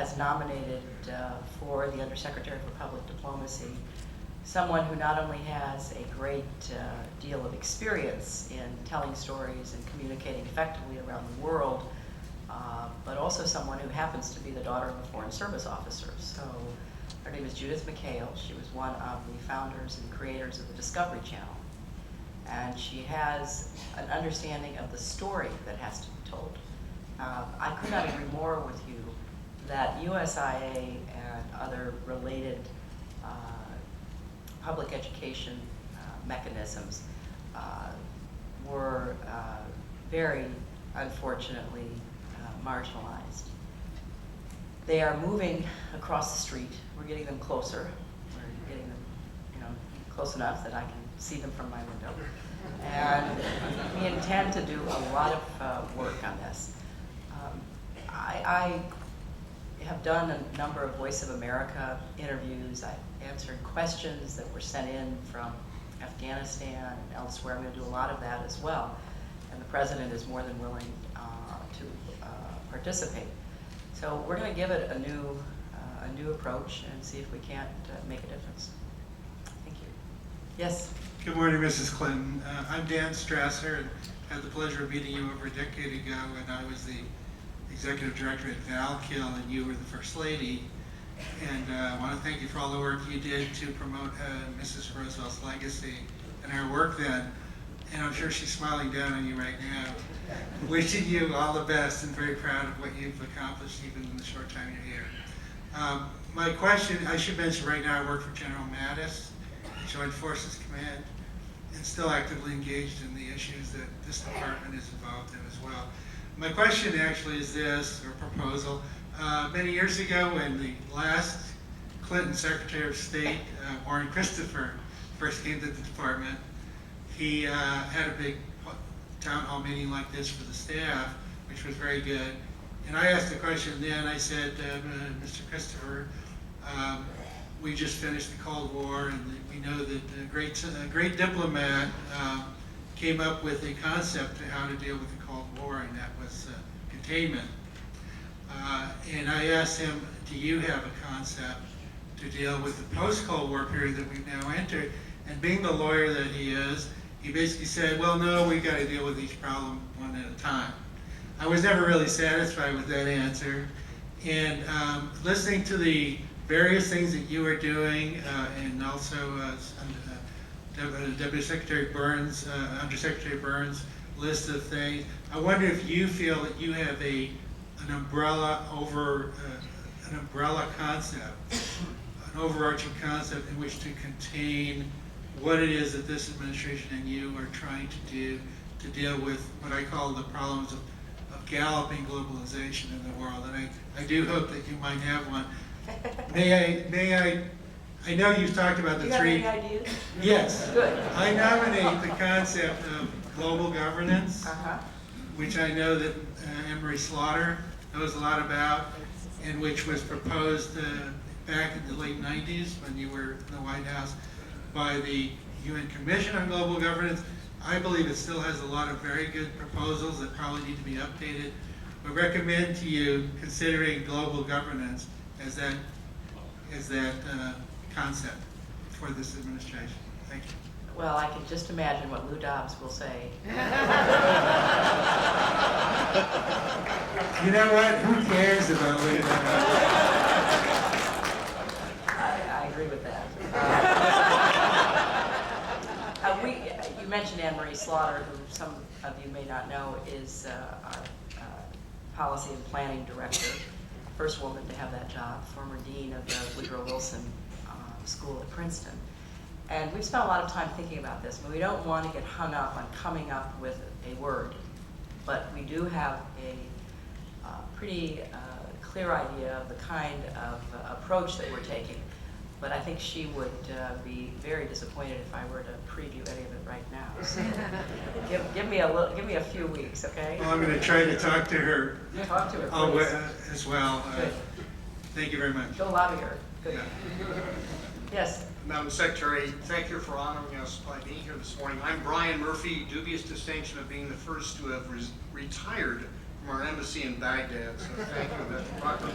has nominated for the Undersecretary for Public Diplomacy someone who not only has a great deal of experience in telling stories and communicating effectively around the world, but also someone who happens to be the daughter of a Foreign Service officer. So her name is Judith McHale. She was one of the founders and creators of the Discovery Channel. And she has an understanding of the story that has to be told. I could not agree more with you that USIA and other related public education mechanisms were very unfortunately marginalized. They are moving across the street. We're getting them closer. We're getting them, close enough that I can see them from my window. And we intend to do a lot of work on this. I have done a number of Voice of America interviews. I've answered questions that were sent in from Afghanistan and elsewhere. I'm going to do a lot of that as well. And the President is more than willing to participate. So we're going to give it a new approach and see if we can't make a difference. Thank you. Yes? Good morning, Mrs. Clinton. I'm Dan Strasser, and had the pleasure of meeting you over a decade ago when I was the Executive Director at Valkill and you were the First Lady. And I want to thank you for all the work you did to promote Mrs. Roosevelt's legacy and her work then. And I'm sure she's smiling down on you right now. Wishing you all the best and very proud of what you've accomplished even in the short time you're here. My question, I should mention right now I work for General Mattis, Joint Forces Command, and still actively engaged in the issues that this department is involved in as well. My question actually is this, or proposal. Many years ago when the last Clinton Secretary of State, Warren Christopher, first came to the department, he had a big town hall meeting like this for the staff, which was very good. And I asked the question then, I said, Mr. Christopher, we just finished the Cold War, and we know that a great diplomat came up with a concept of how to deal with the Cold War, and that was containment. And I asked him, do you have a concept to deal with the post-Cold War period that we've now entered? And being the lawyer that he is, he basically said, well, no, we've got to deal with each problem one at a time. I was never really satisfied with that answer. And listening to the various things that you are doing, and also Deputy Secretary Burns, Undersecretary Burns' list of things, I wonder if you feel that you have an umbrella concept, an overarching concept in which to contain what it is that this administration and you are trying to do to deal with what I call the problems of galloping globalization in the world. And I do hope that you might have one. I know you've talked about the three. Do you have any ideas? Yes. Good. I nominate the concept of global governance, which I know that Anne-Marie Slaughter knows a lot about, and which was proposed back in the late 90s when you were in the White House by the UN Commission on Global Governance. I believe it still has a lot of very good proposals that probably need to be updated. But recommend to you considering global governance as that concept for this administration. Thank you. Well, I can just imagine what Lou Dobbs will say. You know what? Who cares about Lou Dobbs? I agree with that. You mentioned Anne-Marie Slaughter, who some of you may not know is our Policy and Planning Director, first woman to have that job, former dean of the Woodrow Wilson School at Princeton. And we've spent a lot of time thinking about this, but we don't want to get hung up on coming up with a word. But we do have a pretty clear idea of the kind of approach that we're taking. But I think she would be very disappointed if I were to preview any of it right now. So give me a few weeks, okay? Well, I'm going to try to talk to her. Talk to her, please. As well. Good. Thank you very much. Go lobby her. Good. Yeah. Yes. Madam Secretary, thank you for honoring us by being here this morning. I'm Brian Murphy, dubious distinction of being the first to have retired from from our embassy in Baghdad, so thank you, Mr. Buckley.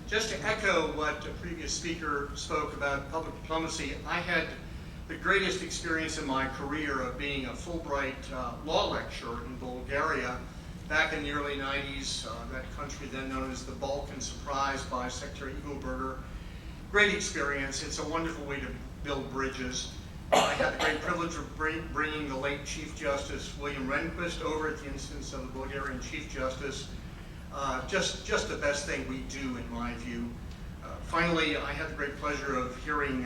Just to echo what the previous speaker spoke about public diplomacy, I had the greatest experience in my career of being a Fulbright law lecturer in Bulgaria back in the early 90s, that country then known as the Balkan Surprise by Secretary Eagleberger. Great experience. It's a wonderful way to build bridges. I had the great privilege of bringing the late Chief Justice William Rehnquist over at the instance of the Bulgarian Chief Justice. Just the best thing we do, in my view. Finally, I had the great pleasure of hearing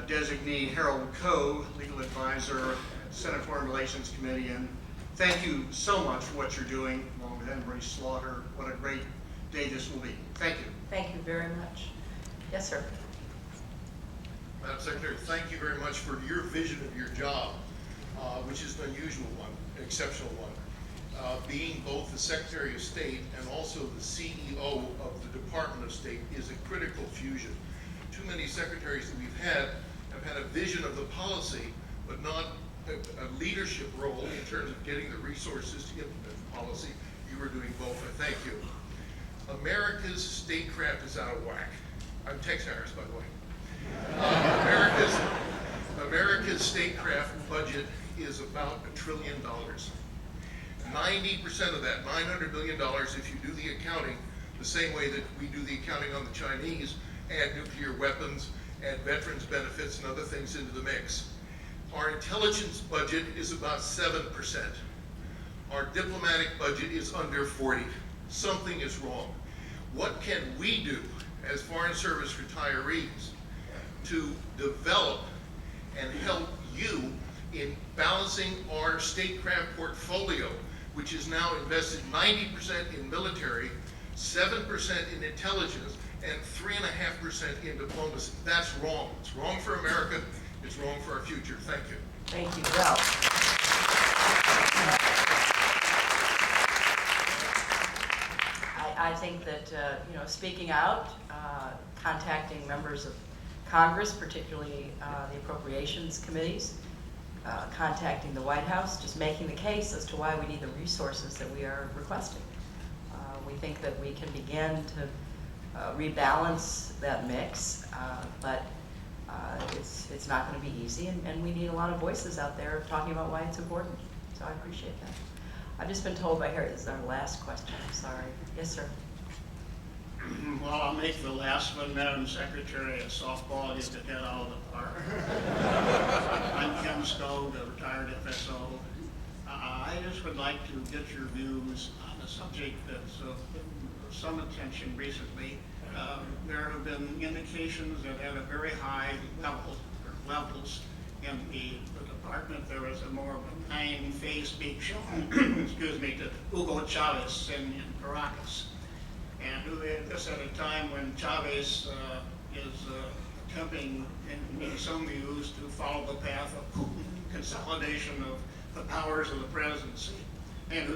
designee Harold Koh, legal advisor at Senate Foreign Relations Committee, and thank you so much for what you're doing, along with Anne-Marie Slaughter. What a great day this will be. Thank you. Thank you very much. Yes, sir. Madam Secretary, thank you very much for your vision of your job, which is an unusual one, an exceptional one. Being both the Secretary of State and also the CEO of the Department of State is a critical fusion. Too many secretaries that we've had have had a vision of the policy, but not a leadership role in terms of getting the resources to implement the policy. You were doing both. I thank you. America's statecraft is out of whack. I'm Tex Harris, by the way. America's statecraft budget is about $1 trillion. 90% of that, $900 billion, if you do the accounting the same way that we do the accounting on the Chinese, add nuclear weapons, add veterans benefits and other things into the mix. Our intelligence budget is about 7%. Our diplomatic budget is under 40. Something is wrong. What can we do as Foreign Service retirees to develop and help you in balancing our statecraft portfolio, which is now invested 90% in military, 7% in intelligence, and 3.5% in diplomacy? That's wrong. It's wrong for America. It's wrong for our future. Thank you. Thank you. Well, I think that, speaking out, contacting members of Congress, particularly the appropriations committees, contacting the White House, just making the case as to why we need the resources that we are requesting. We think that we can begin to rebalance that mix, but it's not going to be easy, and we need a lot of voices out there talking about why it's important. So I appreciate that. I've just been told by Harry this is our last question. I'm sorry. Yes, sir. Well, I'll make the last one, Madam Secretary. A softball is to hit out of the park. I'm Ken Stowe, the retired FSO. I just would like to get your views on a subject that's of some attention recently. There have been indications that at a very high levels in the department, there is a more benign face being shown, excuse me, to Hugo Chavez in Caracas. And this at a time when Chavez is attempting, in some views, to follow the path of Putin, consolidation of the powers of the presidency. And